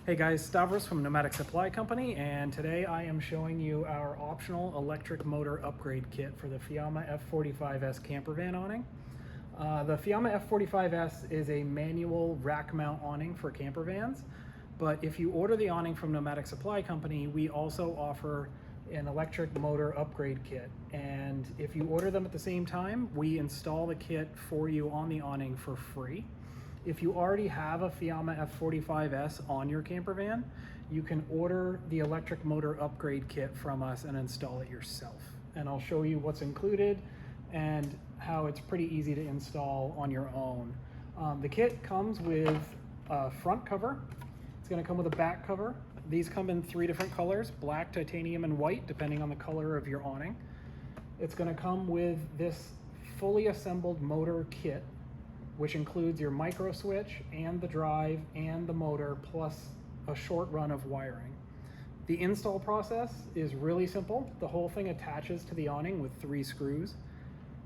Hey guys, Stavros from Nomadic Supply Company, and today I am showing you our optional electric motor upgrade kit for the Fiamma F45S camper van awning. The Fiamma F45S is a manual rack mount awning for camper vans, but if you order the awning from Nomadic Supply Company, we also offer an electric motor upgrade kit, and if you order them at the same time, we install the kit for you on the awning for free. If you already have a Fiamma F45S on your camper van, you can order the electric motor upgrade kit from us and install it yourself. And I'll show you what's included and how it's pretty easy to install on your own. The kit comes with a front cover. It's going to come with a back cover. These come in 3 different colors: black, titanium, and white, depending on the color of your awning. It's going to come with this fully assembled motor kit, which includes your micro switch and the drive and the motor, plus a short run of wiring. The install process is really simple. The whole thing attaches to the awning with 3 screws,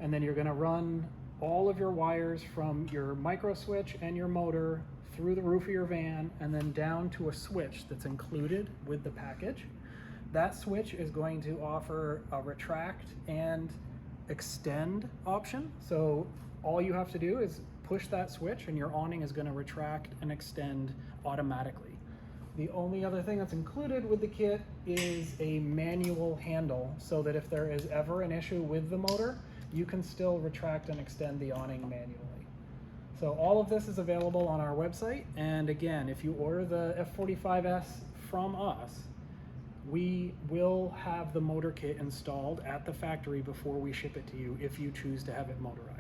and then you're gonna run all of your wires from your micro switch and your motor through the roof of your van and then down to a switch that's included with the package. That switch is going to offer a retract and extend option. So all you have to do is push that switch and your awning is going to retract and extend automatically. The only other thing that's included with the kit is a manual handle, so that if there is ever an issue with the motor, you can still retract and extend the awning manually. So all of this is available on our website, and again, if you order the F45S from us, we will have the motor kit installed at the factory before we ship it to you if you choose to have it motorized.